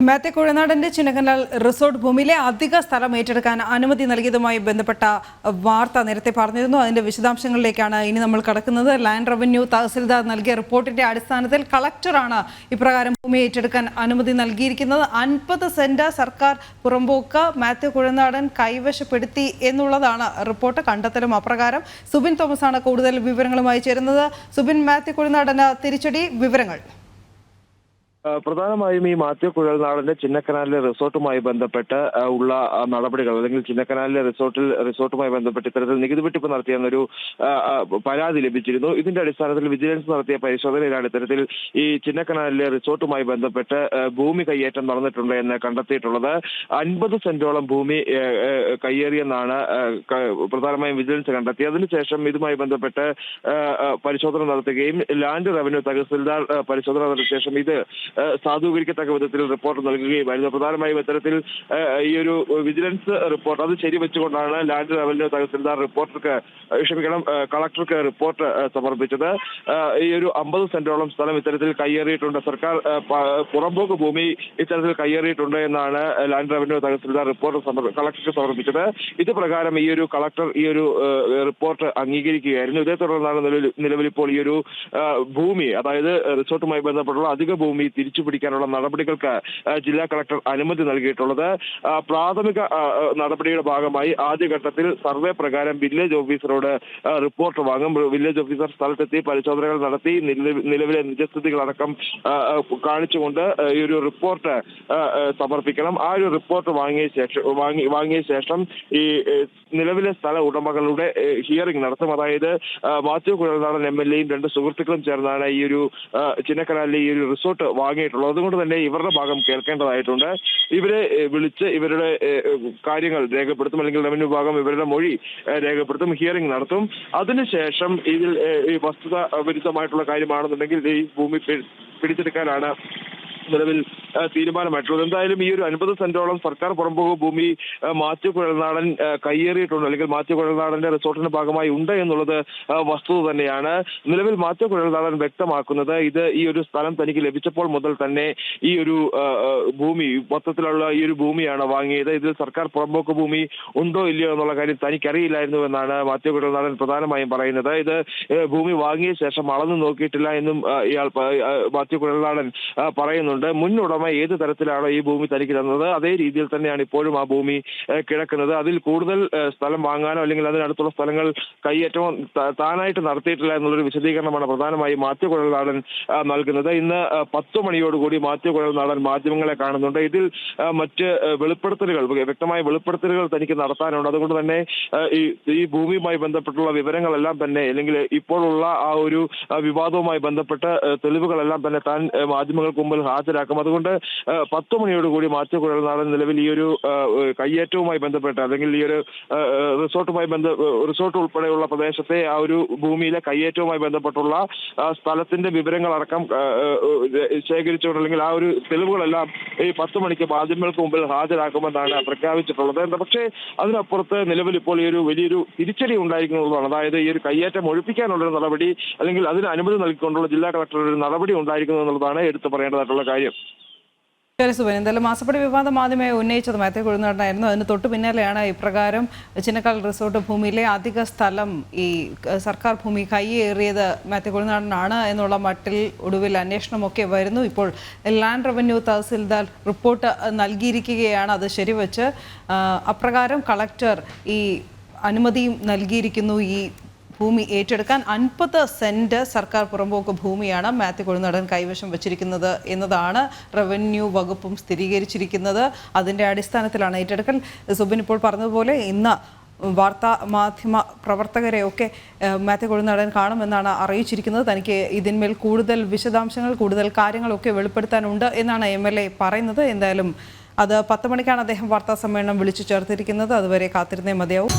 Mathew കുഴനാടന്റെ Chinnakanal resort ഭൂമിയിലെ അധിക സ്ഥലം ഏറ്റെടുക്കാൻ അനുമതി നൽകിയതുമായി ബന്ധപ്പെട്ട വാർത്ത നേരത്തെ പറഞ്ഞിരുന്നു. അതിന്റെ വിശദാംശങ്ങളിലേക്കാണ് ഇനി നമ്മൾ കടക്കുന്നത്. ലാൻഡ് റവന്യൂ തഹസിൽദാർ നൽകിയ റിപ്പോർട്ടിന്റെ അടിസ്ഥാനത്തിൽ കളക്ടറാണ് ഇപ്രകാരം ഭൂമി ഏറ്റെടുക്കാൻ അനുമതി നൽകിയിരിക്കുന്നത്. 50 സെന്റ് സർക്കാർ പുറമ്പോക്ക് മാത്യു കുഴനാടൻ കൈവശപ്പെടുത്തി എന്നുള്ളതാണ് റിപ്പോർട്ട്. കണ്ടെത്തലും അപ്രകാരം. സുബിൻ തോമസ് ആണ് കൂടുതൽ വിവരങ്ങളുമായി ചേരുന്നത്. സുബിൻ, മാത്യു കുഴനാടന് തിരിച്ചടി വിവരങ്ങൾ. പ്രധാനമായും ഈ മാത്യു കുഴൽനാടന്റെ ചിന്നക്കനാലിലെ റിസോർട്ടുമായി ബന്ധപ്പെട്ട് ഉള്ള നടപടികൾ അല്ലെങ്കിൽ ചിന്നക്കനാലിലെ റിസോർട്ടുമായി ബന്ധപ്പെട്ട് ഇത്തരത്തിൽ നികുതി വെട്ടിപ്പ് നടത്തിയെന്നൊരു പരാതി ലഭിച്ചിരുന്നു. ഇതിന്റെ അടിസ്ഥാനത്തിൽ വിജിലൻസ് നടത്തിയ പരിശോധനയിലാണ് ഇത്തരത്തിൽ ഈ ചിന്നക്കനാലിലെ റിസോർട്ടുമായി ബന്ധപ്പെട്ട് ഭൂമി കയ്യേറ്റം നടന്നിട്ടുണ്ട് എന്ന് കണ്ടെത്തിയിട്ടുള്ളത്. 50 സെന്റോളം ഭൂമി കയ്യേറിയെന്നാണ് പ്രധാനമായും വിജിലൻസ് കണ്ടെത്തിയത്. അതിനുശേഷം ഇതുമായി ബന്ധപ്പെട്ട് പരിശോധന നടത്തുകയും ലാൻഡ് റവന്യൂ തഹസിൽദാർ പരിശോധന നടത്തിയ ശേഷം ഇത് സാധൂകരിക്കത്തക്ക വിധത്തിൽ റിപ്പോർട്ട് നൽകുകയുമായിരുന്നു. പ്രധാനമായും ഇത്തരത്തിൽ ഈ ഒരു വിജിലൻസ് റിപ്പോർട്ട് അത് ശരിവെച്ചുകൊണ്ടാണ് ലാൻഡ് റവന്യൂ തഹസിൽദാർ കളക്ടർക്ക് റിപ്പോർട്ട് സമർപ്പിച്ചത്. ഈ ഒരു 50 സെന്റോളം സ്ഥലം ഇത്തരത്തിൽ കയ്യേറിയിട്ടുണ്ട്, സർക്കാർ പുറമ്പോക്ക് ഭൂമി ഇത്തരത്തിൽ കയ്യേറിയിട്ടുണ്ട് എന്നാണ് ലാൻഡ് റവന്യൂ തഹസിൽദാർ റിപ്പോർട്ട് കളക്ടർക്ക് സമർപ്പിച്ചത്. ഇത് പ്രകാരം ഈ ഒരു കളക്ടർ ഈ ഒരു റിപ്പോർട്ട് അംഗീകരിക്കുകയായിരുന്നു. ഇതേ തുടർന്നാണ് നിലവിൽ ഇപ്പോൾ ഈ ഒരു ഭൂമി, അതായത് റിസോർട്ടുമായി ബന്ധപ്പെട്ടുള്ള അധിക ഭൂമി തിരിച്ചുപിടിക്കാനുള്ള നടപടികൾക്ക് ജില്ലാ കളക്ടർ അനുമതി നൽകിയിട്ടുള്ളത്. പ്രാഥമിക നടപടിയുടെ ഭാഗമായി ആദ്യഘട്ടത്തിൽ സർവേ പ്രകാരം വില്ലേജ് ഓഫീസറോട് റിപ്പോർട്ട് വാങ്ങും. വില്ലേജ് ഓഫീസർ സ്ഥലത്തെത്തി പരിശോധനകൾ നടത്തി നിലവിലെ നിജസ്ഥിതികളടക്കം കാണിച്ചുകൊണ്ട് ഈ ഒരു റിപ്പോർട്ട് സമർപ്പിക്കണം. ആ ഒരു റിപ്പോർട്ട് വാങ്ങിയ ശേഷം ഈ നിലവിലെ സ്ഥല ഉടമകളുടെ ഹിയറിംഗ് നടത്തും. അതായത് മാത്യു കുഴൽനാടൻ MLA-യും 2 സുഹൃത്തുക്കളും ചേർന്നാണ് ഈ ഒരു ചിന്നക്കനാലിലെ ഈ ഒരു റിസോർട്ട് വാങ്ങിയിട്ടുള്ളത്. അതുകൊണ്ട് തന്നെ ഇവരുടെ ഭാഗം കേൾക്കേണ്ടതായിട്ടുണ്ട്. ഇവരെ വിളിച്ച് ഇവരുടെ കാര്യങ്ങൾ രേഖപ്പെടുത്തും, അല്ലെങ്കിൽ റവന്യൂ ഭാഗം ഇവരുടെ മൊഴി രേഖപ്പെടുത്തും, ഹിയറിംഗ് നടത്തും. അതിനുശേഷം ഇതിൽ ഈ വസ്തുത വിരുദ്ധമായിട്ടുള്ള കാര്യമാണെന്നുണ്ടെങ്കിൽ ഈ ഭൂമി പിടിച്ചെടുക്കാനാണ് നിലവിൽ തീരുമാനമായിട്ടുള്ളത്. എന്തായാലും ഈ ഒരു 50 സെന്റോളം സർക്കാർ പുറമ്പോക്ക് ഭൂമി മാത്യു കുഴൽനാടൻ കയ്യേറിയിട്ടുണ്ട്, അല്ലെങ്കിൽ മാത്യു കുഴൽനാടന്റെ റിസോർട്ടിന്റെ ഭാഗമായി ഉണ്ട് എന്നുള്ളത് വസ്തുത തന്നെയാണ്. നിലവിൽ മാത്യു കുഴൽനാടൻ വ്യക്തമാക്കുന്നത് ഇത് ഈ ഒരു സ്ഥലം തനിക്ക് ലഭിച്ചപ്പോൾ മുതൽ തന്നെ ഈ ഒരു ഭൂമി മൊത്തത്തിലുള്ള ഈ ഒരു ഭൂമിയാണ് വാങ്ങിയത്. ഇതിൽ സർക്കാർ പുറമ്പോക്ക് ഭൂമി ഉണ്ടോ ഇല്ലയോ എന്നുള്ള കാര്യം തനിക്കറിയില്ലായിരുന്നു എന്നാണ് മാത്യു കുഴൽനാടൻ പ്രധാനമായും പറയുന്നത്. ഇത് ഭൂമി വാങ്ങിയ ശേഷം അളന്നു നോക്കിയിട്ടില്ല എന്നും ഇയാൾ മാത്യു കുഴൽനാടൻ പറയുന്നുണ്ട്. മുന്നുടമ ഏത് തരത്തിലാണോ ഈ ഭൂമി തനിക്ക് തന്നത് അതേ രീതിയിൽ തന്നെയാണ് ഇപ്പോഴും ആ ഭൂമി കിടക്കുന്നത്. അതിൽ കൂടുതൽ സ്ഥലം വാങ്ങാനോ അല്ലെങ്കിൽ അതിനടുത്തുള്ള സ്ഥലങ്ങൾ കയ്യേറ്റമോ താനായിട്ട് നടത്തിയിട്ടില്ല എന്നുള്ളൊരു വിശദീകരണമാണ് പ്രധാനമായും മാത്യു കുഴൽനാടൻ നൽകുന്നത്. ഇന്ന് 10 മണിയോടുകൂടി മാത്യു കുഴൽനാടൻ മാധ്യമങ്ങളെ കാണുന്നുണ്ട്. ഇതിൽ മറ്റ് വ്യക്തമായ വെളിപ്പെടുത്തലുകൾ തനിക്ക് നടത്താനുണ്ട്. അതുകൊണ്ട് തന്നെ ഈ ഭൂമിയുമായി ബന്ധപ്പെട്ടുള്ള വിവരങ്ങളെല്ലാം തന്നെ, അല്ലെങ്കിൽ ഇപ്പോഴുള്ള ആ ഒരു വിവാദവുമായി ബന്ധപ്പെട്ട് തെളിവുകളെല്ലാം തന്നെ താൻ മാധ്യമങ്ങൾക്ക് മുമ്പിൽ ഹാജരാക്കും. അതുകൊണ്ട് 10 മണിയോടുകൂടി മാത്യു കുഴൽനാടൻ നിലവിൽ ഈ ഒരു കയ്യേറ്റവുമായി ബന്ധപ്പെട്ട്, അല്ലെങ്കിൽ ഈ ഒരു റിസോർട്ട് ഉൾപ്പെടെയുള്ള പ്രദേശത്തെ ആ ഒരു ഭൂമിയിലെ കയ്യേറ്റവുമായി ബന്ധപ്പെട്ടുള്ള സ്ഥലത്തിന്റെ വിവരങ്ങളടക്കം ശേഖരിച്ചുകൊണ്ട്, അല്ലെങ്കിൽ ആ ഒരു തെളിവുകളെല്ലാം ഈ 10 മണിക്ക് മാധ്യമങ്ങൾക്ക് മുമ്പിൽ ഹാജരാക്കുമെന്നാണ് പ്രഖ്യാപിച്ചിട്ടുള്ളത്. പക്ഷേ അതിനപ്പുറത്ത് നിലവിൽ ഇപ്പോൾ ഈ ഒരു വലിയൊരു തിരിച്ചടി ഉണ്ടായിരിക്കുന്നതാണ്. അതായത് ഈ ഒരു കയ്യേറ്റം ഒഴിപ്പിക്കാനുള്ളൊരു നടപടി, അല്ലെങ്കിൽ അതിന് അനുമതി നൽകിക്കൊണ്ടുള്ള ജില്ലാ കളക്ടറുടെ ഒരു നടപടി ഉണ്ടായിരിക്കുന്നു എന്നുള്ളതാണ് എടുത്തു പറയേണ്ടതായിട്ടുള്ള കാര്യം. ശരി സുബൻ, എന്തായാലും മാസപ്പടി വിവാദം ആദ്യമായി ഉന്നയിച്ചത് മാത്യു കുഴൽനാടനായിരുന്നു. അതിന് തൊട്ടു പിന്നാലെയാണ് ഇപ്രകാരം ചിന്നക്കനാൽ റിസോർട്ട് ഭൂമിയിലെ അധിക സ്ഥലം ഈ സർക്കാർ ഭൂമി കൈയേറിയത് മാത്യു കുഴൽനാടനാണ് എന്നുള്ള മട്ടിൽ ഒടുവിൽ അന്വേഷണമൊക്കെ വരുന്നു. ഇപ്പോൾ ലാൻഡ് റവന്യൂ തഹസിൽദാർ റിപ്പോർട്ട് നൽകിയിരിക്കുകയാണ്. അത് ശരിവെച്ച് അപ്രകാരം കളക്ടർ ഈ അനുമതിയും നൽകിയിരിക്കുന്നു. ഈ ഭൂമി ഏറ്റെടുക്കാൻ 50 സെന്റ് സർക്കാർ പുറമ്പോക്ക് ഭൂമിയാണ് മാത്യു കുഴൽനാടൻ കൈവശം വച്ചിരിക്കുന്നത് എന്നതാണ് റവന്യൂ വകുപ്പും സ്ഥിരീകരിച്ചിരിക്കുന്നത്. അതിൻ്റെ അടിസ്ഥാനത്തിലാണ് ഏറ്റെടുക്കൽ. സുബിൻ ഇപ്പോൾ പറഞ്ഞതുപോലെ ഇന്ന് വാർത്താ മാധ്യമ പ്രവർത്തകരെയൊക്കെ മാത്യു കുഴൽനാടൻ കാണുമെന്നാണ് അറിയിച്ചിരിക്കുന്നത്. തനിക്ക് ഇതിന്മേൽ കൂടുതൽ വിശദാംശങ്ങൾ, കൂടുതൽ കാര്യങ്ങളൊക്കെ വെളിപ്പെടുത്താനുണ്ട് എന്നാണ് MLA പറയുന്നത്. എന്തായാലും അത് 10 മണിക്കാണ് അദ്ദേഹം വാർത്താ സമ്മേളനം വിളിച്ചു ചേർത്തിരിക്കുന്നത്. അതുവരെ കാത്തിരുന്നേ മതിയാവും.